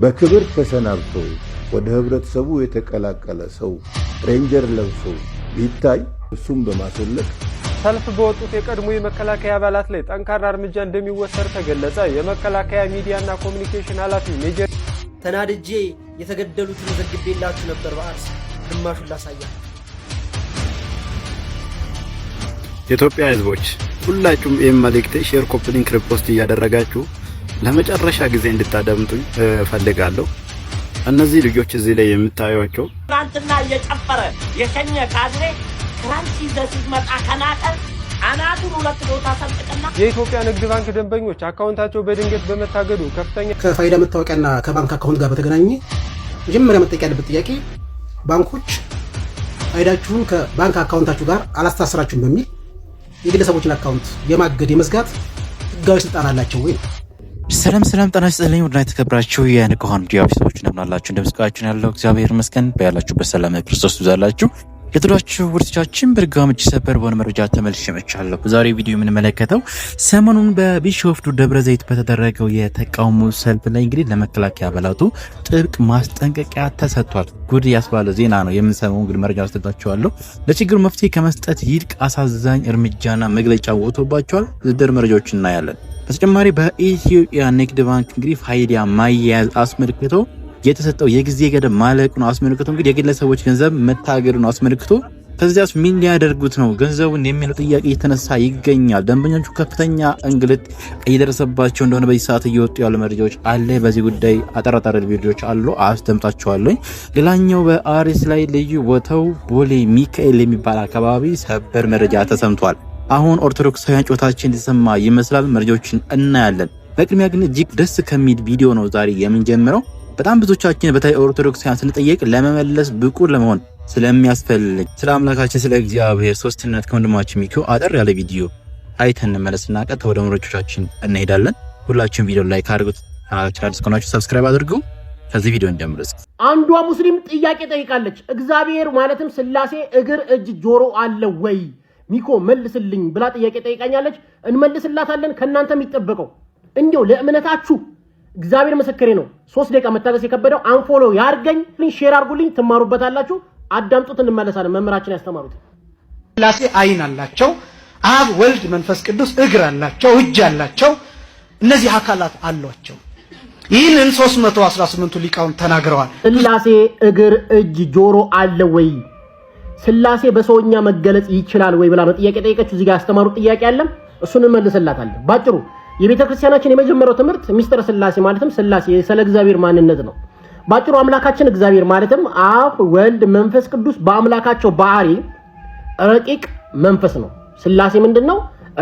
በክብር ተሰናብቶ ወደ ህብረተሰቡ የተቀላቀለ ሰው ሬንጀር ለብሶ ቢታይ እሱም በማስወለቅ ሰልፍ በወጡት የቀድሞ የመከላከያ አባላት ላይ ጠንካራ እርምጃ እንደሚወሰድ ተገለጸ። የመከላከያ ሚዲያና ኮሙኒኬሽን ኃላፊ ሜጀር ተናድጄ የተገደሉትን ዘግቤላችሁ ነበር በአርሲ ግማሹን ላሳያችሁ። የኢትዮጵያ ህዝቦች ሁላችሁም ይህን መልእክት ሼር፣ ኮፒ ሊንክ፣ ሪፖስት እያደረጋችሁ ለመጨረሻ ጊዜ እንድታደምጡኝ ፈልጋለሁ። እነዚህ ልጆች እዚህ ላይ የምታዩቸው ትናንትና እየጨፈረ የሸኘ ካድሬ ፍራንሲስ ሲመጣ ከናቀ አናቱን ሁለት ቦታ ሰንጥቀና የኢትዮጵያ ንግድ ባንክ ደንበኞች አካውንታቸው በድንገት በመታገዱ ከፍተኛ ከፋይዳ መታወቂያና ከባንክ አካውንት ጋር በተገናኘ መጀመሪያ መጠየቅ ያለበት ጥያቄ ባንኮች ፋይዳችሁን ከባንክ አካውንታችሁ ጋር አላስተሳሰራችሁም በሚል የግለሰቦችን አካውንት የማገድ የመዝጋት ህጋዊ ስልጣን አላቸው ወይ? ሰላም ጤና ይስጥልኝ። ወድና የተከበራችሁ የንቁሃን ሚዲያ ቤተሰቦች እንደምን አላችሁ? እንደምስቃችሁ ያለው እግዚአብሔር ይመስገን። በያላችሁበት ሰላም ክርስቶስ ይብዛላችሁ። የተወደዳችሁ ውርቶቻችን በድጋሚ ሰበር በሆነ መረጃ ተመልሼ መጥቻለሁ። በዛሬ ቪዲዮ የምንመለከተው ሰሞኑን በቢሾፍቱ ደብረ ዘይት በተደረገው የተቃውሞ ሰልፍ ላይ እንግዲህ ለመከላከያ አባላቱ ጥብቅ ማስጠንቀቂያ ተሰጥቷል። ጉድ ያስባለ ዜና ነው የምንሰማው። እንግዲህ መረጃ አስተላልፋለሁ። ለችግሩ መፍትሄ ከመስጠት ይልቅ አሳዛኝ እርምጃና መግለጫ ወጥቶባቸዋል። ዝርዝር መረጃዎችን እናያለን። በተጨማሪ በኢትዮጵያ ንግድ ባንክ እንግዲህ ፋይዳ ማያያዝ አስመልክቶ የተሰጠው የጊዜ ገደብ ማለቁን አስመልክቶ እንግዲህ የግለሰቦች ገንዘብ መታገዱን አስመልክቶ ከዚያስ ምን ሊያደርጉት ነው ገንዘቡን የሚለው ጥያቄ የተነሳ ይገኛል። ደንበኞቹ ከፍተኛ እንግልት እየደረሰባቸው እንደሆነ በዚህ ሰዓት እየወጡ ያሉ መረጃዎች አለ። በዚህ ጉዳይ አጠራጣሪ ቪዲዮዎች አሉ፣ አስደምጣቸዋለሁ። ሌላኛው በአርሲ ላይ ልዩ ቦታው ቦሌ ሚካኤል የሚባል አካባቢ ሰበር መረጃ ተሰምቷል። አሁን ኦርቶዶክሳውያን ጮታችን ሊሰማ ይመስላል። መረጃዎችን እናያለን። በቅድሚያ ግን እጅግ ደስ ከሚል ቪዲዮ ነው ዛሬ የምንጀምረው። በጣም ብዙዎቻችን በተለይ ኦርቶዶክሳውያን ስንጠየቅ ለመመለስ ብቁ ለመሆን ስለሚያስፈልግ ስለ አምላካችን ስለ እግዚአብሔር ሶስትነት ከወንድማችን ሚኪ አጠር ያለ ቪዲዮ አይተን እንመለስና ቀጥታ ወደ መረጃዎቻችን እንሄዳለን። ሁላችሁም ቪዲዮ ላይክ አድርጉት፣ ቻናላችንን ከሆናችሁ ሰብስክራይብ አድርጉ። ከዚህ ቪዲዮ እንጀምርስ። አንዷ ሙስሊም ጥያቄ ጠይቃለች። እግዚአብሔር ማለትም ስላሴ እግር፣ እጅ፣ ጆሮ አለ ወይ ሚኮ መልስልኝ ብላ ጥያቄ ጠይቃኛለች። እንመልስላታለን። ከናንተ የሚጠበቀው እንዲው ለእምነታችሁ እግዚአብሔር መስከሬ ነው። 3 ደቂቃ መታገስ የከበደው አንፎሎ ያርገኝ፣ ሼር አርጉልኝ፣ ትማሩበታላችሁ። አዳምጡት፣ እንመለሳለን። መምህራችን ያስተማሩት ስላሴ አይን አላቸው፣ አብ ወልድ መንፈስ ቅዱስ እግር አላቸው፣ እጅ አላቸው። እነዚህ አካላት አሏቸው። ይህንን 318ቱ ሊቃውንት ተናግረዋል። ስላሴ እግር፣ እጅ፣ ጆሮ አለ ወይ? ስላሴ በሰውኛ መገለጽ ይችላል ወይ ብላ ጥያቄ ጠይቀች። እዚህ ጋር ያስተማሩት ጥያቄ አለ፣ እሱን እንመልስላታለን። ባጭሩ የቤተ ክርስቲያናችን የመጀመሪያው ትምህርት ሚስጥረ ስላሴ ማለትም ስላሴ ስለ እግዚአብሔር ማንነት ነው። ባጭሩ አምላካችን እግዚአብሔር ማለትም አብ ወልድ መንፈስ ቅዱስ በአምላካቸው ባህሪ ረቂቅ መንፈስ ነው። ስላሴ ምንድነው?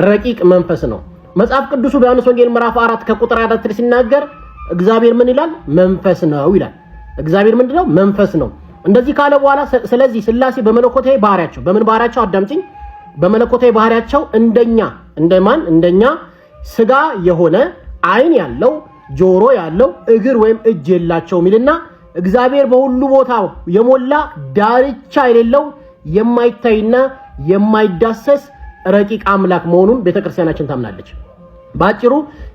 ረቂቅ መንፈስ ነው። መጽሐፍ ቅዱሱ በዮሐንስ ወንጌል ምዕራፍ 4 ከቁጥር 4 ሲናገር እግዚአብሔር ምን ይላል? መንፈስ ነው ይላል። እግዚአብሔር ምንድነው? መንፈስ ነው። እንደዚህ ካለ በኋላ ስለዚህ ስላሴ በመለኮታዊ ባህሪያቸው በምን ባህሪያቸው አዳምጪኝ፣ በመለኮታዊ ባህሪያቸው እንደኛ ስጋ የሆነ አይን ያለው ጆሮ ያለው እግር ወይም እጅ የላቸው ሚልና እግዚአብሔር በሁሉ ቦታ የሞላ ዳርቻ የሌለው የማይታይና የማይዳሰስ ረቂቅ አምላክ መሆኑን ቤተክርስቲያናችን ታምናለች። ባጭሩ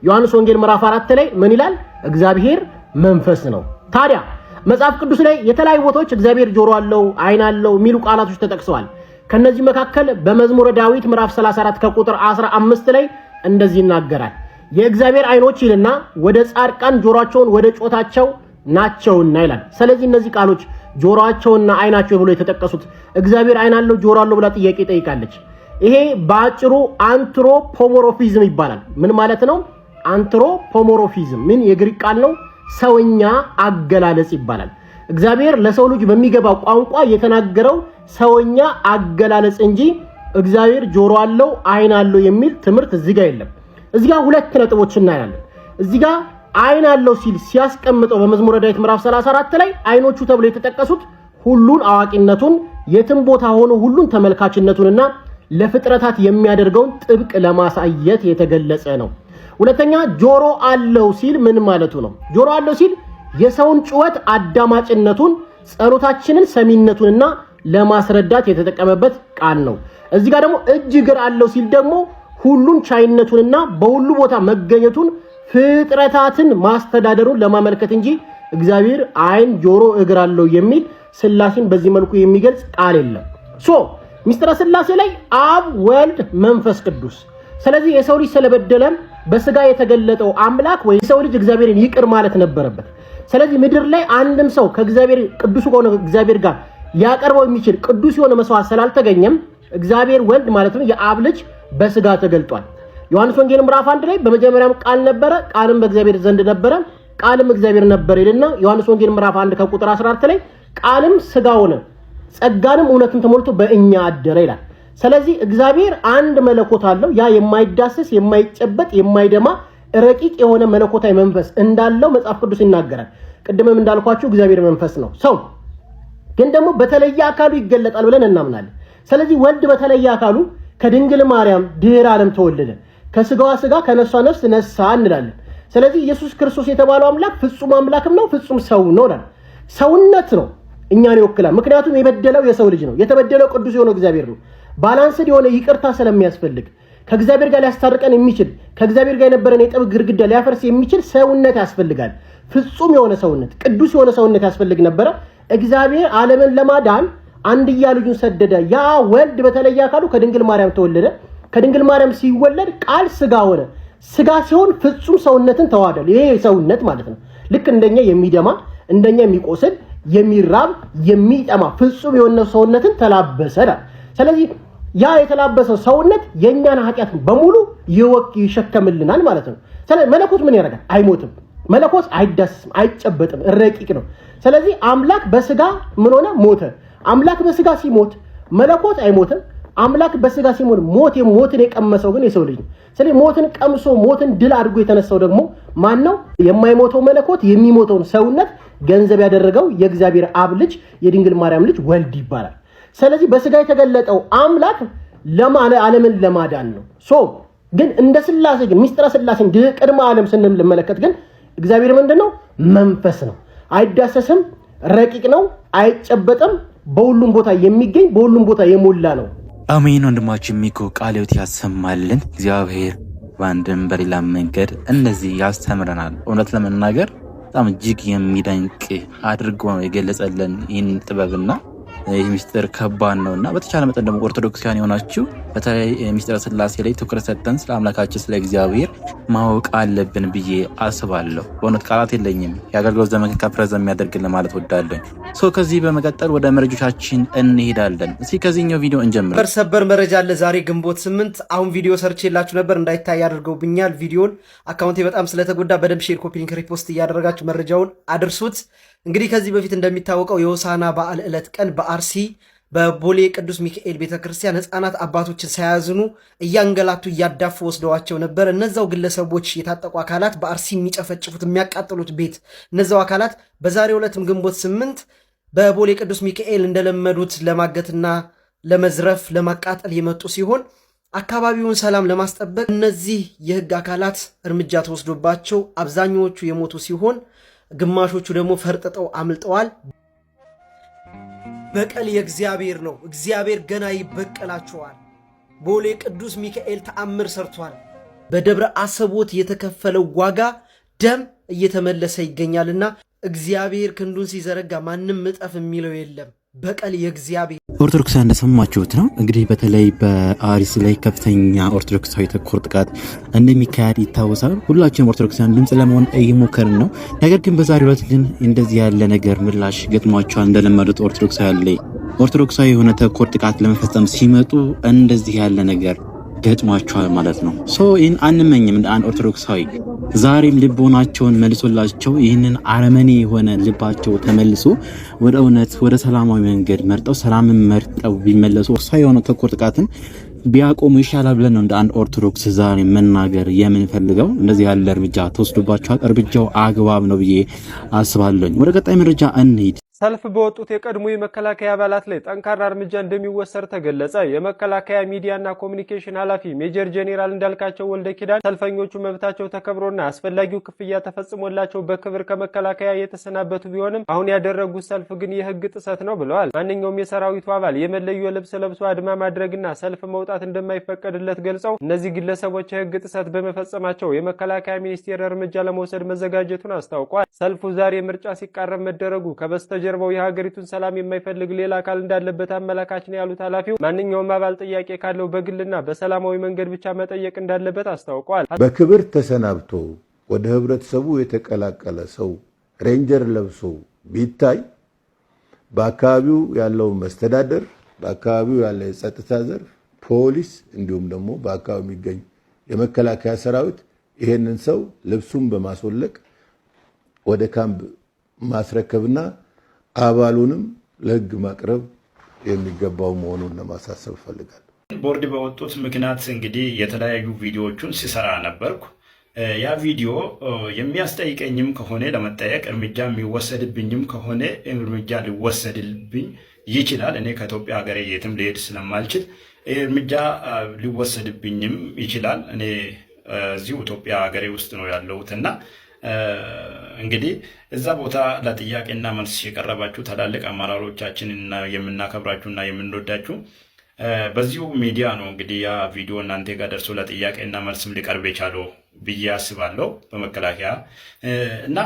ዮሐንስ ወንጌል ምዕራፍ 4 ላይ ምን ይላል? እግዚአብሔር መንፈስ ነው። ታዲያ መጽሐፍ ቅዱስ ላይ የተለያዩ ቦታዎች እግዚአብሔር ጆሮ አለው፣ አይን አለው የሚሉ ቃላቶች ተጠቅሰዋል። ከነዚህ መካከል በመዝሙረ ዳዊት ምዕራፍ 34 ከቁጥር 15 ላይ እንደዚህ ይናገራል። የእግዚአብሔር አይኖች ይልና ወደ ጻድቃን ጆሮአቸውን ወደ ጮታቸው ናቸውና ይላል። ስለዚህ እነዚህ ቃሎች ጆሮአቸውና አይናቸው ብሎ የተጠቀሱት እግዚአብሔር አይን አለው ጆሮ አለው ብላ ጥያቄ ጠይቃለች። ይሄ ባጭሩ አንትሮፖሞርፊዝም ይባላል። ምን ማለት ነው? አንትሮፖሞርፊዝም ምን የግሪክ ቃል ነው? ሰውኛ አገላለጽ ይባላል። እግዚአብሔር ለሰው ልጅ በሚገባው ቋንቋ የተናገረው ሰውኛ አገላለጽ እንጂ እግዚአብሔር ጆሮ አለው አይን አለው የሚል ትምህርት እዚህ ጋር የለም። እዚህ ጋር ሁለት ነጥቦች እናያለን። እዚህ ጋር አይን አለው ሲል ሲያስቀምጠው በመዝሙረ ዳዊት ምዕራፍ 34 ላይ አይኖቹ ተብሎ የተጠቀሱት ሁሉን አዋቂነቱን የትም ቦታ ሆኖ ሁሉን ተመልካችነቱንና ለፍጥረታት የሚያደርገውን ጥብቅ ለማሳየት የተገለጸ ነው። ሁለተኛ ጆሮ አለው ሲል ምን ማለቱ ነው? ጆሮ አለው ሲል የሰውን ጩኸት አዳማጭነቱን ጸሎታችንን ሰሚነቱንና ለማስረዳት የተጠቀመበት ቃል ነው። እዚህ ጋር ደግሞ እጅ እግር አለው ሲል ደግሞ ሁሉን ቻይነቱንና በሁሉ ቦታ መገኘቱን ፍጥረታትን ማስተዳደሩን ለማመልከት እንጂ እግዚአብሔር አይን፣ ጆሮ፣ እግር አለው የሚል ስላሴን በዚህ መልኩ የሚገልጽ ቃል የለም። ሚስጥረ ስላሴ ላይ አብ፣ ወልድ፣ መንፈስ ቅዱስ። ስለዚህ የሰው ልጅ ስለበደለ በስጋ የተገለጠው አምላክ ወይ የሰው ልጅ እግዚአብሔርን ይቅር ማለት ነበረበት። ስለዚህ ምድር ላይ አንድም ሰው ከእግዚአብሔር ቅዱስ ሆኖ እግዚአብሔር ጋር ሊያቀርበው የሚችል ቅዱስ የሆነ መስዋዕት ስላልተገኘም እግዚአብሔር ወልድ ማለት ነው የአብ ልጅ በስጋ ተገልጧል። ዮሐንስ ወንጌል ምዕራፍ 1 ላይ በመጀመሪያም ቃል ነበረ፣ ቃልም በእግዚአብሔር ዘንድ ነበረ፣ ቃልም እግዚአብሔር ነበር ይልና ዮሐንስ ወንጌል ምዕራፍ 1 ከቁጥር 14 ላይ ቃልም ስጋ ሆነ ጸጋንም እውነትን ተሞልቶ በእኛ አደረ ይላል። ስለዚህ እግዚአብሔር አንድ መለኮት አለው። ያ የማይዳሰስ የማይጨበጥ የማይደማ ረቂቅ የሆነ መለኮታዊ መንፈስ እንዳለው መጽሐፍ ቅዱስ ይናገራል። ቅድምም እንዳልኳችሁ እግዚአብሔር መንፈስ ነው። ሰው ግን ደግሞ በተለየ አካሉ ይገለጣል ብለን እናምናለን። ስለዚህ ወልድ በተለየ አካሉ ከድንግል ማርያም ድህረ ዓለም ተወለደ፣ ከስጋዋ ስጋ ከነሷ ነፍስ ነሳ እንላለን። ስለዚህ ኢየሱስ ክርስቶስ የተባለው አምላክ ፍጹም አምላክም ነው፣ ፍጹም ሰው ነው። ሰውነት ነው እኛን ይወክላል። ምክንያቱም የበደለው የሰው ልጅ ነው። የተበደለው ቅዱስ የሆነው እግዚአብሔር ነው። ባላንስድ የሆነ ይቅርታ ስለሚያስፈልግ ከእግዚአብሔር ጋር ሊያስታርቀን የሚችል ከእግዚአብሔር ጋር የነበረን የጠብ ግርግዳ ሊያፈርስ የሚችል ሰውነት ያስፈልጋል። ፍጹም የሆነ ሰውነት፣ ቅዱስ የሆነ ሰውነት ያስፈልግ ነበረ። እግዚአብሔር ዓለምን ለማዳን አንድያ ልጁን ሰደደ። ያ ወልድ በተለየ አካሉ ከድንግል ማርያም ተወለደ። ከድንግል ማርያም ሲወለድ ቃል ስጋ ሆነ። ስጋ ሲሆን ፍጹም ሰውነትን ተዋህዷል። ይሄ ሰውነት ማለት ነው። ልክ እንደኛ የሚደማ እንደኛ የሚቆስል የሚራብ የሚጠማ ፍጹም የሆነ ሰውነትን ተላበሰ። ስለዚህ ያ የተላበሰው ሰውነት የኛን ኃጢአት በሙሉ ይሸከምልናል ማለት ነው። ስለዚህ መለኮት ምን ያደርጋል? አይሞትም። መለኮት አይዳስም፣ አይጨበጥም፣ ረቂቅ ነው። ስለዚህ አምላክ በስጋ ምን ሆነ? ሞተ። አምላክ በስጋ ሲሞት መለኮት አይሞትም። አምላክ በስጋ ሲሞት ሞትን የቀመሰው ግን የሰው ልጅ ነው። ስለዚህ ሞትን ቀምሶ ሞትን ድል አድርጎ የተነሳው ደግሞ ማን ነው? የማይሞተው መለኮት የሚሞተውን ሰውነት ገንዘብ ያደረገው የእግዚአብሔር አብ ልጅ የድንግል ማርያም ልጅ ወልድ ይባላል። ስለዚህ በስጋ የተገለጠው አምላክ ዓለምን ለማዳን ነው። ግን እንደ ስላሴ ግን ሚስጥረ ስላሴን ቅድመ ዓለም ስንመለከት ግን እግዚአብሔር ምንድነው? መንፈስ ነው። አይዳሰስም፣ ረቂቅ ነው፣ አይጨበጥም፣ በሁሉም ቦታ የሚገኝ በሁሉም ቦታ የሞላ ነው። አሜን። ወንድማችን ሚኮ ቃለ ሕይወት ያሰማልን። እግዚአብሔር በአንድም በሌላ መንገድ እንደዚህ ያስተምረናል። እውነት ለመናገር በጣም እጅግ የሚደንቅ አድርጎ ነው የገለጸልን ይህን ጥበብና ይህ ሚስጥር ከባድ ነውና በተቻለ መጠን ደግሞ ኦርቶዶክሳውያን የሆናችሁ በተለይ ሚስጥረ ስላሴ ላይ ትኩረት ሰጥተን ስለ አምላካችን ስለ እግዚአብሔር ማወቅ አለብን ብዬ አስባለሁ። በእውነት ቃላት የለኝም። የአገልግሎት ዘመን ከፍ ረዘም የሚያደርግልን ማለት ወዳለሁ። ከዚህ በመቀጠል ወደ መረጃዎቻችን እንሄዳለን። እስኪ ከዚህኛው ቪዲዮ እንጀምር። ሰበር መረጃ አለ። ዛሬ ግንቦት 8 አሁን ቪዲዮ ሰርች የላችሁ ነበር እንዳይታይ አድርገውብኛል። ቪዲዮን አካውንቴ በጣም ስለተጎዳ በደንብ ሼር፣ ኮፒ ሊንክ፣ ሪፖስት እያደረጋችሁ መረጃውን አድርሱት። እንግዲህ ከዚህ በፊት እንደሚታወቀው የሆሳዕና በዓል ዕለት ቀን በአርሲ በቦሌ ቅዱስ ሚካኤል ቤተክርስቲያን ህፃናት አባቶችን ሳያዝኑ እያንገላቱ እያዳፉ ወስደዋቸው ነበር። እነዛው ግለሰቦች የታጠቁ አካላት በአርሲ የሚጨፈጭፉት የሚያቃጥሉት ቤት እነዛው አካላት በዛሬው ዕለትም ግንቦት 8 በቦሌ ቅዱስ ሚካኤል እንደለመዱት ለማገትና ለመዝረፍ ለማቃጠል የመጡ ሲሆን አካባቢውን ሰላም ለማስጠበቅ እነዚህ የህግ አካላት እርምጃ ተወስዶባቸው አብዛኛዎቹ የሞቱ ሲሆን ግማሾቹ ደግሞ ፈርጥጠው አምልጠዋል። በቀል የእግዚአብሔር ነው። እግዚአብሔር ገና ይበቀላቸዋል። ቦሌ ቅዱስ ሚካኤል ተአምር ሰርቷል። በደብረ አሰቦት የተከፈለው ዋጋ ደም እየተመለሰ ይገኛልና እግዚአብሔር ክንዱን ሲዘረጋ ማንም እጠፍ የሚለው የለም። በቀል የእግዚአብሔር። ኦርቶዶክሳውያን እንደሰማችሁት ነው እንግዲህ በተለይ በአርሲ ላይ ከፍተኛ ኦርቶዶክሳዊ ተኮር ጥቃት እንደሚካሄድ ይታወሳል። ሁላችንም ኦርቶዶክሳውያን ድምጽ ለመሆን እየሞከርን ነው። ነገር ግን በዛሬው ዕለት ግን እንደዚህ ያለ ነገር ምላሽ ገጥሟቸዋል። እንደለመዱት ኦርቶዶክሳዊ የሆነ ተኮር ጥቃት ለመፈጸም ሲመጡ እንደዚህ ያለ ነገር ገጥሟቸዋል ማለት ነው። ይህን አንመኝም እንደ አንድ ኦርቶዶክሳዊ። ዛሬም ልቦናቸውን መልሶላቸው ይህንን አረመኔ የሆነ ልባቸው ተመልሶ ወደ እውነት ወደ ሰላማዊ መንገድ መርጠው ሰላምን መርጠው ቢመለሱ ኦርቶዶክሳዊ የሆነ ተኮር ጥቃትን ቢያቆሙ ይሻላል ብለን ነው እንደ አንድ ኦርቶዶክስ ዛሬ መናገር የምንፈልገው። እንደዚህ ያለ እርምጃ ተወስዶባቸዋል። እርምጃው አግባብ ነው ብዬ አስባለሁ። ወደ ቀጣይ መረጃ እንሂድ። ሰልፍ በወጡት የቀድሞ የመከላከያ አባላት ላይ ጠንካራ እርምጃ እንደሚወሰድ ተገለጸ። የመከላከያ ሚዲያና ኮሙኒኬሽን ኃላፊ ሜጀር ጄኔራል እንዳልካቸው ወልደ ኪዳን ሰልፈኞቹ መብታቸው ተከብሮና አስፈላጊው ክፍያ ተፈጽሞላቸው በክብር ከመከላከያ የተሰናበቱ ቢሆንም አሁን ያደረጉት ሰልፍ ግን የህግ ጥሰት ነው ብለዋል። ማንኛውም የሰራዊቱ አባል የመለዮ ልብስ ለብሶ አድማ ማድረግና ሰልፍ መውጣት እንደማይፈቀድለት ገልጸው እነዚህ ግለሰቦች የህግ ጥሰት በመፈጸማቸው የመከላከያ ሚኒስቴር እርምጃ ለመውሰድ መዘጋጀቱን አስታውቋል። ሰልፉ ዛሬ ምርጫ ሲቃረብ መደረጉ ከበስተጀርባው የሀገሪቱን ሰላም የማይፈልግ ሌላ አካል እንዳለበት አመላካች ነው ያሉት ኃላፊው ማንኛውም አባል ጥያቄ ካለው በግልና በሰላማዊ መንገድ ብቻ መጠየቅ እንዳለበት አስታውቋል። በክብር ተሰናብቶ ወደ ህብረተሰቡ የተቀላቀለ ሰው ሬንጀር ለብሶ ቢታይ በአካባቢው ያለው መስተዳደር፣ በአካባቢው ያለ የጸጥታ ዘርፍ፣ ፖሊስ እንዲሁም ደግሞ በአካባቢው የሚገኝ የመከላከያ ሰራዊት ይሄንን ሰው ልብሱን በማስወለቅ ወደ ካምፕ ማስረከብና አባሉንም ለህግ ማቅረብ የሚገባው መሆኑን ለማሳሰብ ፈልጋለሁ። ቦርድ በወጡት ምክንያት እንግዲህ የተለያዩ ቪዲዮዎችን ሲሰራ ነበርኩ። ያ ቪዲዮ የሚያስጠይቀኝም ከሆነ ለመጠየቅ እርምጃ የሚወሰድብኝም ከሆነ እርምጃ ሊወሰድብኝ ይችላል። እኔ ከኢትዮጵያ ሀገሬ የትም ልሄድ ስለማልችል እርምጃ ሊወሰድብኝም ይችላል። እኔ እዚሁ ኢትዮጵያ ሀገሬ ውስጥ ነው ያለሁትና እንግዲህ እዛ ቦታ ለጥያቄና መልስ የቀረባችሁ ታላላቅ አመራሮቻችንና የምናከብራችሁና የምንወዳችሁ በዚሁ ሚዲያ ነው እንግዲህ ያ ቪዲዮ እናንተ ጋር ደርሶ ለጥያቄና መልስም ሊቀርብ የቻለው ብዬ አስባለሁ በመከላከያ እና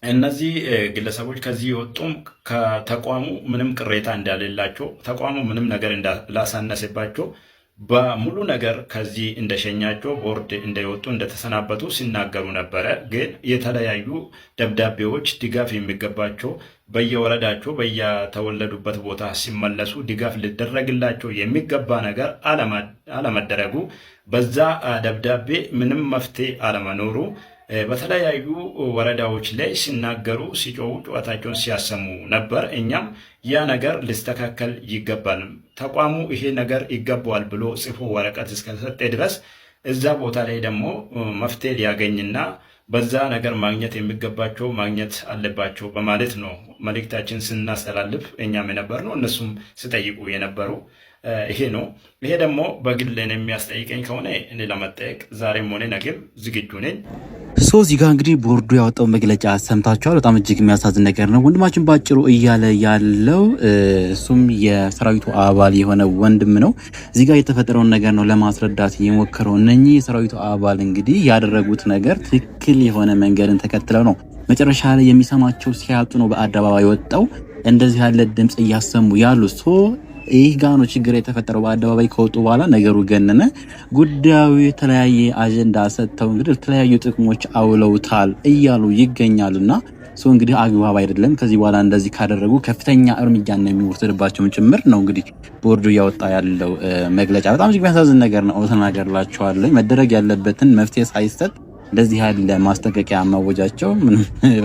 እነዚህ ግለሰቦች ከዚህ የወጡም ከተቋሙ ምንም ቅሬታ እንዳሌላቸው ተቋሙ ምንም ነገር እንዳላሳነሰባቸው በሙሉ ነገር ከዚህ እንደሸኛቸው ቦርድ እንደወጡ እንደተሰናበቱ ሲናገሩ ነበረ። ግን የተለያዩ ደብዳቤዎች ድጋፍ የሚገባቸው በየወረዳቸው በየተወለዱበት ቦታ ሲመለሱ ድጋፍ ሊደረግላቸው የሚገባ ነገር አለመደረጉ፣ በዛ ደብዳቤ ምንም መፍትሄ አለመኖሩ በተለያዩ ወረዳዎች ላይ ሲናገሩ ሲጮሁ ጩኸታቸውን ሲያሰሙ ነበር። እኛም ያ ነገር ሊስተካከል ይገባል፣ ተቋሙ ይሄ ነገር ይገባዋል ብሎ ጽፎ ወረቀት እስከሰጠ ድረስ እዛ ቦታ ላይ ደግሞ መፍትሄ ሊያገኝና በዛ ነገር ማግኘት የሚገባቸው ማግኘት አለባቸው በማለት ነው መልእክታችን ስናስተላልፍ እኛም የነበር ነው፣ እነሱም ሲጠይቁ የነበሩ ይሄ ነው። ይሄ ደግሞ በግል የሚያስጠይቀኝ ከሆነ እኔ ለመጠየቅ ዛሬም ሆነ ነገም ዝግጁ ነኝ። እዚህ ጋር እንግዲህ ቦርዱ ያወጣው መግለጫ ሰምታችኋል። በጣም እጅግ የሚያሳዝን ነገር ነው። ወንድማችን ባጭሩ እያለ ያለው እሱም የሰራዊቱ አባል የሆነ ወንድም ነው። እዚህ ጋር የተፈጠረውን ነገር ነው ለማስረዳት የሞከረው። እነኚህ የሰራዊቱ አባል እንግዲህ ያደረጉት ነገር ትክክል የሆነ መንገድን ተከትለው ነው። መጨረሻ ላይ የሚሰማቸው ሲያጡ ነው በአደባባይ ወጣው እንደዚህ ያለ ድምጽ እያሰሙ ያሉ ይህ ጋር ነው ችግር የተፈጠረው። በአደባባይ ከወጡ በኋላ ነገሩ ገነነ። ጉዳዩ የተለያየ አጀንዳ ሰጥተው እንግዲህ የተለያዩ ጥቅሞች አውለውታል እያሉ ይገኛሉና እንግዲህ አግባብ አይደለም። ከዚህ በኋላ እንደዚህ ካደረጉ ከፍተኛ እርምጃ ነው የሚወሰድባቸው ጭምር ነው እንግዲህ ቦርዱ ያወጣ ያለው መግለጫ። በጣም እጅግ የሚያሳዝን ነገር ነው ተናገርላችኋለሁ። መደረግ ያለበትን መፍትሄ ሳይሰጥ እንደዚህ ያለ ማስጠንቀቂያ ማወጃቸው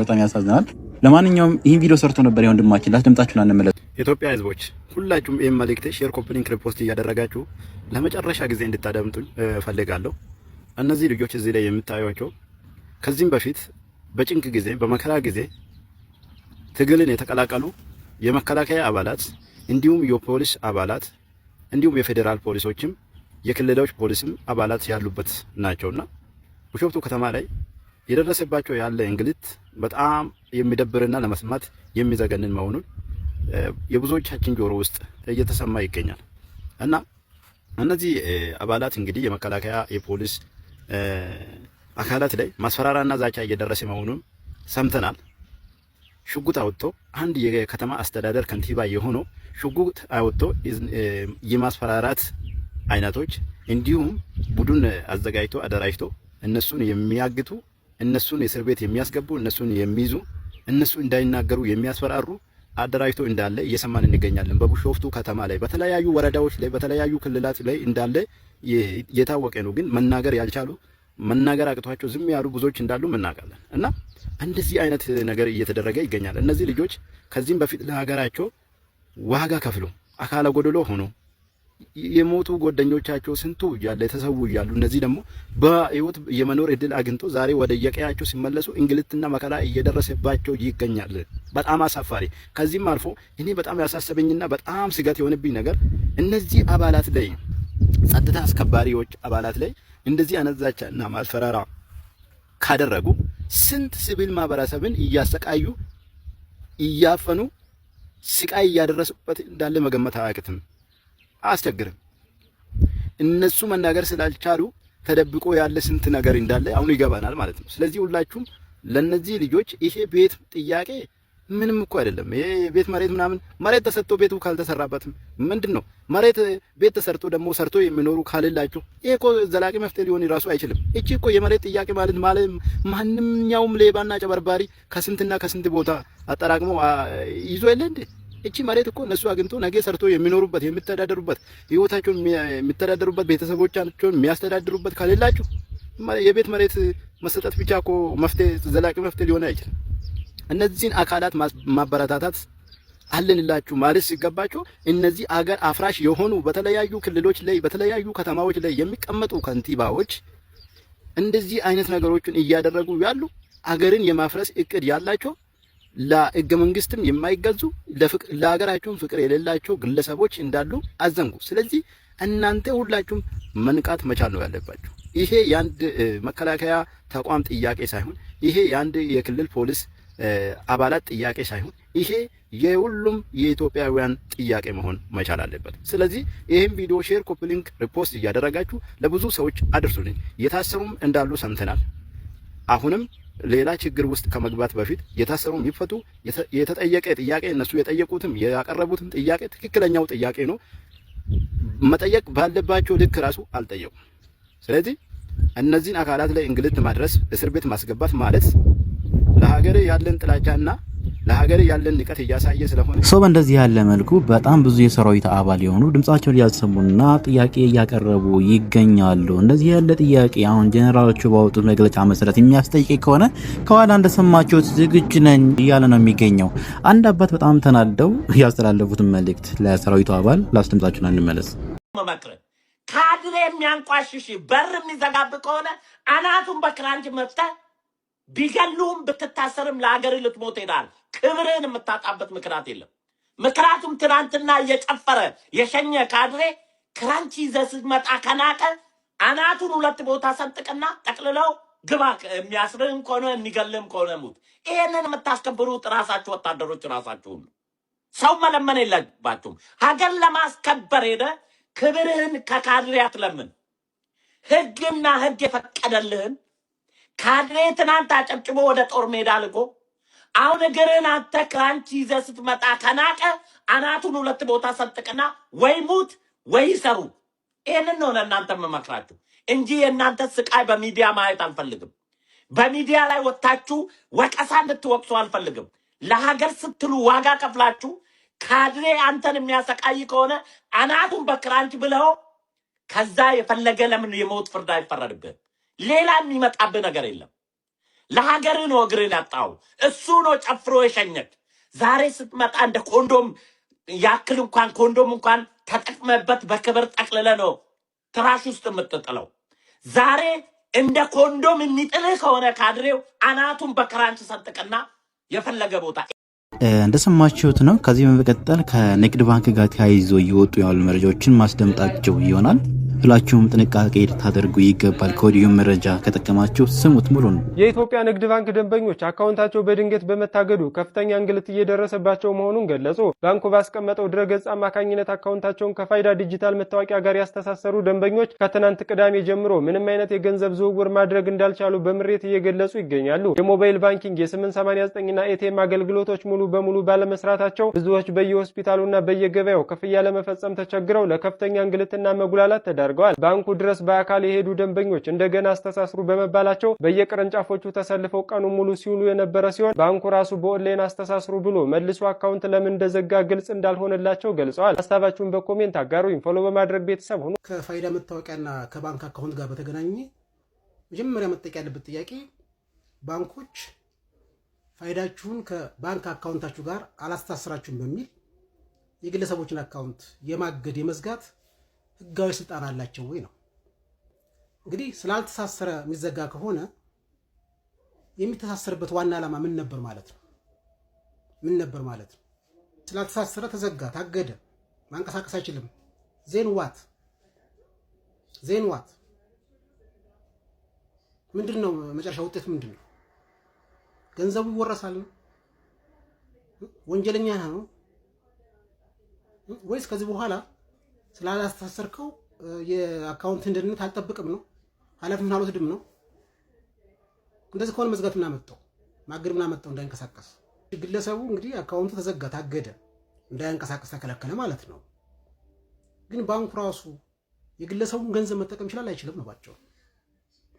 በጣም ያሳዝናል። ለማንኛውም ይህን ቪዲዮ ሰርቶ ነበር ወንድማችን፣ ላስደምጣችሁና እንመለስ። የኢትዮጵያ ህዝቦች ሁላችሁም ይህን መልእክት ሼር፣ ኮፒ ሊንክ፣ ሪፖስት እያደረጋችሁ ለመጨረሻ ጊዜ እንድታደምጡኝ ፈልጋለሁ። እነዚህ ልጆች እዚህ ላይ የምታዩቸው ከዚህም በፊት በጭንቅ ጊዜ በመከራ ጊዜ ትግልን የተቀላቀሉ የመከላከያ አባላት እንዲሁም የፖሊስ አባላት እንዲሁም የፌዴራል ፖሊሶችም የክልሎች ፖሊስም አባላት ያሉበት ናቸውና ቢሾፍቱ ከተማ ላይ የደረሰባቸው ያለ እንግልት በጣም የሚደብርና ለመስማት የሚዘገንን መሆኑን የብዙዎቻችን ጆሮ ውስጥ እየተሰማ ይገኛል እና እነዚህ አባላት እንግዲህ የመከላከያ የፖሊስ አካላት ላይ ማስፈራራና ዛቻ እየደረሰ መሆኑን ሰምተናል። ሽጉጥ አውጥቶ አንድ የከተማ አስተዳደር ከንቲባ የሆነው ሽጉጥ አውጥቶ የማስፈራራት አይነቶች እንዲሁም ቡድን አዘጋጅቶ አደራጅቶ እነሱን የሚያግቱ እነሱን እስር ቤት የሚያስገቡ እነሱን የሚይዙ እነሱ እንዳይናገሩ የሚያስፈራሩ አደራጅቶ እንዳለ እየሰማን እንገኛለን። በቢሾፍቱ ከተማ ላይ በተለያዩ ወረዳዎች ላይ በተለያዩ ክልላት ላይ እንዳለ የታወቀ ነው። ግን መናገር ያልቻሉ መናገር አቅቷቸው ዝም ያሉ ብዙዎች እንዳሉ እናውቃለን እና እንደዚህ አይነት ነገር እየተደረገ ይገኛል። እነዚህ ልጆች ከዚህም በፊት ለሀገራቸው ዋጋ ከፍሎ አካለ ጎደሎ ሆኖ የሞቱ ጓደኞቻቸው ስንቱ ያለ ተሰው ያሉ እነዚህ ደግሞ በህይወት የመኖር እድል አግኝቶ ዛሬ ወደ የቀያቸው ሲመለሱ እንግልትና መከራ እየደረሰባቸው ይገኛል። በጣም አሳፋሪ። ከዚህም አልፎ እኔ በጣም ያሳሰበኝና በጣም ስጋት የሆነብኝ ነገር እነዚህ አባላት ላይ ጸጥታ አስከባሪዎች አባላት ላይ እንደዚህ አነዛቻና ማስፈራራ ካደረጉ ስንት ሲቪል ማህበረሰብን እያሰቃዩ እያፈኑ ስቃይ እያደረሱበት እንዳለ መገመት አያቅትም፣ አያስቸግርም። እነሱ መናገር ስላልቻሉ ተደብቆ ያለ ስንት ነገር እንዳለ አሁን ይገባናል ማለት ነው። ስለዚህ ሁላችሁም ለነዚህ ልጆች ይሄ ቤት ጥያቄ ምንም እኮ አይደለም። ይሄ ቤት መሬት ምናምን መሬት ተሰጥቶ ቤቱ ካልተሰራበትም ምንድነው? መሬት ቤት ተሰርቶ ደግሞ ሰርቶ የሚኖሩ ካልላችሁ ይሄ እኮ ዘላቂ መፍትሄ ሊሆን ራሱ አይችልም። እቺ እኮ የመሬት ጥያቄ ማለት ማንኛውም ሌባና ጨበርባሪ ከስንትና ከስንት ቦታ አጠራቅሞ ይዞ የለ እንዴ? እቺ መሬት እኮ እነሱ አግኝቶ ነገ ሰርቶ የሚኖሩበት የሚተዳደሩበት ህይወታቸውን የሚተዳደሩበት ቤተሰቦቻቸውን የሚያስተዳድሩበት ካልላችሁ የቤት መሬት መሰጠት ብቻ እኮ መፍትሄ ዘላቂ መፍትሄ ሊሆን አይችልም። እነዚህን አካላት ማበረታታት አለንላችሁ ማለት ሲገባቸው እነዚህ አገር አፍራሽ የሆኑ በተለያዩ ክልሎች ላይ በተለያዩ ከተማዎች ላይ የሚቀመጡ ከንቲባዎች እንደዚህ አይነት ነገሮችን እያደረጉ ያሉ አገርን የማፍረስ እቅድ ያላቸው ለህገ መንግስትም የማይገዙ ለሀገራቸውም ፍቅር የሌላቸው ግለሰቦች እንዳሉ አዘንጉ። ስለዚህ እናንተ ሁላችሁም መንቃት መቻል ነው ያለባችሁ። ይሄ የአንድ መከላከያ ተቋም ጥያቄ ሳይሆን ይሄ የአንድ የክልል ፖሊስ አባላት ጥያቄ ሳይሆን ይሄ የሁሉም የኢትዮጵያውያን ጥያቄ መሆን መቻል አለበት። ስለዚህ ይሄን ቪዲዮ ሼር፣ ኮፒ ሊንክ፣ ሪፖስት እያደረጋችሁ ለብዙ ሰዎች አድርሱልኝ። የታሰሩም እንዳሉ ሰምተናል። አሁንም ሌላ ችግር ውስጥ ከመግባት በፊት የታሰሩ የሚፈቱ የተጠየቀ ጥያቄ እነሱ የጠየቁትም ያቀረቡትም ጥያቄ ትክክለኛው ጥያቄ ነው። መጠየቅ ባለባቸው ልክ ራሱ አልጠየቁም። ስለዚህ እነዚህን አካላት ላይ እንግልት ማድረስ፣ እስር ቤት ማስገባት ማለት ለሀገር ያለን ጥላቻና ለሀገር ያለን ንቀት እያሳየ ስለሆነ ሰው በእንደዚህ ያለ መልኩ በጣም ብዙ የሰራዊት አባል የሆኑ ድምጻቸውን እያሰሙና ጥያቄ እያቀረቡ ይገኛሉ። እንደዚህ ያለ ጥያቄ አሁን ጄኔራሎቹ ባወጡት መግለጫ መሰረት የሚያስጠይቅ ከሆነ ከኋላ እንደሰማችሁት ዝግጁ ነኝ እያለ ነው የሚገኘው። አንድ አባት በጣም ተናደው ያስተላለፉትን መልእክት ለሰራዊቱ አባል ላስደምጣችሁና እንመለስ። ካድሬ የሚያንቋሽሽ በር የሚዘጋብ ከሆነ አናቱን በክራንች መፍተህ ቢገሉም ብትታሰርም ለሀገር ልትሞት ሄዳል። ክብርን የምታጣበት ምክንያት የለም። ምክንያቱም ትናንትና እየጨፈረ የሸኘ ካድሬ ክራንች ይዘህ ስትመጣ ከናቀ አናቱን ሁለት ቦታ ሰንጥቀና ጠቅልለው ግባ። የሚያስርህም ከሆነ የሚገልህም ከሆነ ሙት። ይሄንን የምታስከብሩት ራሳችሁ ወታደሮች ራሳችሁን። ሰው መለመን የለባችሁም። ሀገር ለማስከበር ሄደ ክብርህን ከካድሬ አትለምን። ህግና ህግ የፈቀደልህን ካድሬ ትናንት አጨብጭቦ ወደ ጦር ሜዳ ልኮ አሁን እግርህን አንተ ክራንች ይዘህ ስትመጣ ከናቀ አናቱን ሁለት ቦታ ሰንጥቀና ወይ ሙት ወይ ሰሩ። ይህንን ነው ለእናንተ የምመክራችሁ እንጂ የእናንተ ስቃይ በሚዲያ ማየት አልፈልግም። በሚዲያ ላይ ወጥታችሁ ወቀሳ እንድትወቅሱ አልፈልግም። ለሀገር ስትሉ ዋጋ ከፍላችሁ ካድሬ አንተን የሚያሰቃይ ከሆነ አናቱን በክራንች ብለው ከዛ የፈለገ ለምን የሞት ፍርድ አይፈረድብህም? ሌላ የሚመጣብህ ነገር የለም። ለሀገር ነው እግርን ያጣው። እሱ ነው ጨፍሮ የሸኘክ። ዛሬ ስትመጣ እንደ ኮንዶም ያክል እንኳን ኮንዶም እንኳን ተጠቅመበት በክብር ጠቅልለ ነው ትራሽ ውስጥ የምትጥለው። ዛሬ እንደ ኮንዶም የሚጥልህ ከሆነ ካድሬው አናቱን በክራንች ሰንጥቀና የፈለገ ቦታ እንደሰማችሁት ነው። ከዚህ በመቀጠል ከንግድ ባንክ ጋር ተያይዞ እየወጡ ያሉ መረጃዎችን ማስደምጣቸው ይሆናል። ሁላችሁም ጥንቃቄ ልታደርጉ ይገባል። ከወዲሁ መረጃ ከጠቀማችሁ ስሙት ሙሉ ነው። የኢትዮጵያ ንግድ ባንክ ደንበኞች አካውንታቸው በድንገት በመታገዱ ከፍተኛ እንግልት እየደረሰባቸው መሆኑን ገለጹ። ባንኩ ባስቀመጠው ድረገጽ አማካኝነት አካውንታቸውን ከፋይዳ ዲጂታል መታወቂያ ጋር ያስተሳሰሩ ደንበኞች ከትናንት ቅዳሜ ጀምሮ ምንም አይነት የገንዘብ ዝውውር ማድረግ እንዳልቻሉ በምሬት እየገለጹ ይገኛሉ። የሞባይል ባንኪንግ፣ የ889 እና ኤቲኤም አገልግሎቶች ሙሉ በሙሉ ባለመስራታቸው ብዙዎች በየሆስፒታሉና በየገበያው ክፍያ ለመፈጸም ተቸግረው ለከፍተኛ እንግልትና መጉላላት ተዳርገዋል። ባንኩ ድረስ በአካል የሄዱ ደንበኞች እንደገና አስተሳስሩ በመባላቸው በየቅርንጫፎቹ ተሰልፈው ቀኑ ሙሉ ሲውሉ የነበረ ሲሆን ባንኩ ራሱ በኦንላይን አስተሳስሩ ብሎ መልሶ አካውንት ለምን እንደዘጋ ግልጽ እንዳልሆነላቸው ገልጸዋል። ሀሳባችሁን በኮሜንት አጋሩኝ። ፎሎ በማድረግ ቤተሰብ ሁኑ። ከፋይዳ መታወቂያና ከባንክ አካውንት ጋር በተገናኘ መጀመሪያ መጠየቅ ያለበት ጥያቄ ባንኮች ፋይዳችሁን ከባንክ አካውንታችሁ ጋር አላስተሳስራችሁም በሚል የግለሰቦችን አካውንት የማገድ የመዝጋት ህጋዊ ስልጣን አላቸው ወይ ነው። እንግዲህ ስላልተሳሰረ የሚዘጋ ከሆነ የሚተሳሰርበት ዋና ዓላማ ምን ነበር ማለት ነው? ምን ነበር ማለት ነው? ስላልተሳሰረ ተዘጋ፣ ታገደ፣ ማንቀሳቀስ አይችልም። ዜን ዋት ምንድነው መጨረሻ ውጤት ምንድነው? ገንዘቡ ይወረሳል ነው? ወንጀለኛ ነው ወይስ ከዚህ በኋላ ስላላስተሳሰርከው የአካውንት ደህንነት አልጠብቅም ነው? ኃላፊነቱን አልወስድም ነው? እንደዚህ ከሆነ መዝጋት ምን አመጣው? ማገድ ምን አመጣው? እንዳይንቀሳቀስ ግለሰቡ እንግዲህ አካውንቱ ተዘጋ፣ ታገደ፣ እንዳይንቀሳቀስ ተከለከለ ማለት ነው። ግን ባንኩ ራሱ የግለሰቡን ገንዘብ መጠቀም ይችላል አይችልም ነው ባጭሩ።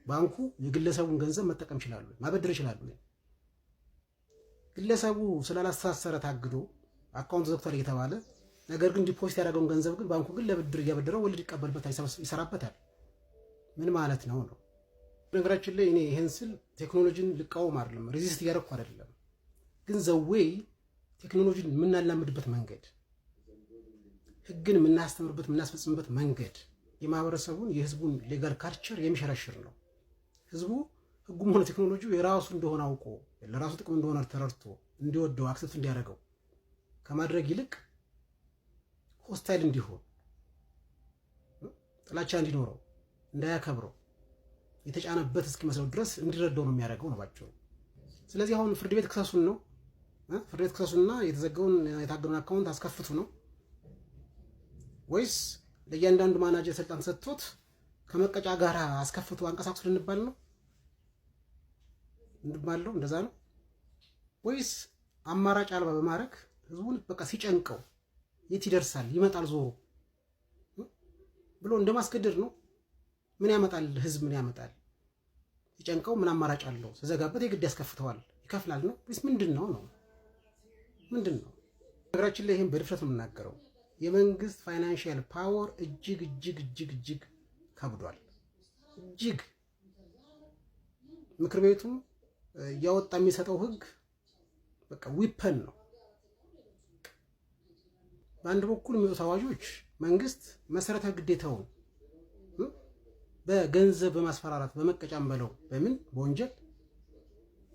ባንኩ የግለሰቡን ገንዘብ መጠቀም ይችላል፣ ማበደር ይችላል። ግለሰቡ ስላላስተሳሰረ ታግዶ አካውንት ዘግቷል እየተባለ ነገር ግን ዲፖዚት ያደረገውን ገንዘብ ግን ባንኩ ግን ለብድር እያበደረው ወለድ ይቀበልበታል፣ ይሰራበታል። ምን ማለት ነው? ነገራችን ላይ እኔ ይሄን ስል ቴክኖሎጂን ልቃወም አይደለም፣ ሬዚስት እያደረኩ አይደለም። ግን ዘዌይ ቴክኖሎጂን የምናላምድበት መንገድ፣ ህግን የምናስተምርበት የምናስፈጽምበት መንገድ የማህበረሰቡን የህዝቡን ሌጋል ካልቸር የሚሸረሽር ነው። ህዝቡ ህጉም ሆነ ቴክኖሎጂው የራሱ እንደሆነ አውቆ ለራሱ ጥቅም እንደሆነ ተረድቶ እንዲወደው አክሰፕት እንዲያደርገው ከማድረግ ይልቅ ሆስታይል እንዲሆን፣ ጥላቻ እንዲኖረው፣ እንዳያከብረው የተጫነበት እስኪመስለው ድረስ እንዲረዳው ነው የሚያደርገው ነው ባጭሩ። ስለዚህ አሁን ፍርድ ቤት ክሰሱን ነው፣ ፍርድ ቤት ክሰሱና የተዘጋውን የታገደውን አካውንት አስከፍቱ ነው ወይስ ለእያንዳንዱ ማናጀር ስልጣን ሰጥቶት ከመቀጫ ጋር አስከፍቱ አንቀሳቅሱ ልንባል ነው? እንድባለው እንደዛ ነው ወይስ አማራጭ አልባ በማድረግ ህዝቡን በቃ ሲጨንቀው የት ይደርሳል ይመጣል ዞሮ ብሎ እንደማስገደድ ነው? ምን ያመጣል? ህዝብ ምን ያመጣል? ሲጨንቀው ምን አማራጭ አለው? ሲዘጋበት የግድ ያስከፍተዋል፣ ይከፍላል ነው ወይስ ምንድነው? ምንድነው? ነገራችን ላይ ይሄን በድፍረት ነው የምናገረው። የመንግስት ፋይናንሻል ፓወር እጅግ ከብዷል። እጅግ ምክር ቤቱም ያወጣ የሚሰጠው ህግ በቃ ዊፐን ነው። በአንድ በኩል የሚወጡ አዋጆች መንግስት መሰረታዊ ግዴታውን በገንዘብ በማስፈራራት በመቀጫም በለው በምን በወንጀል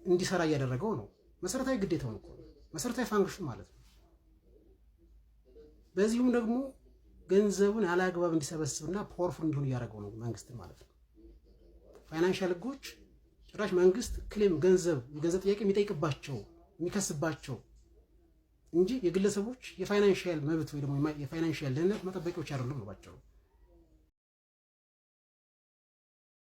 እንዲሰራ እያደረገው ነው። መሰረታዊ ግዴታውን እኮ መሰረታዊ ፋንክሽን ማለት ነው። በዚሁም ደግሞ ገንዘቡን ያለአግባብ እንዲሰበስብና ፓወርፉል እንዲሆን እያደረገው ነው መንግስት ማለት ነው። ፋይናንሻል ህጎች ጭራሽ መንግስት ክሌም የገንዘብ ጥያቄ የሚጠይቅባቸው የሚከስባቸው እንጂ የግለሰቦች የፋይናንሻል መብት ወይ ደግሞ የፋይናንሻል ደህንነት መጠበቂያዎች አይደሉም ነው ባጭሩ።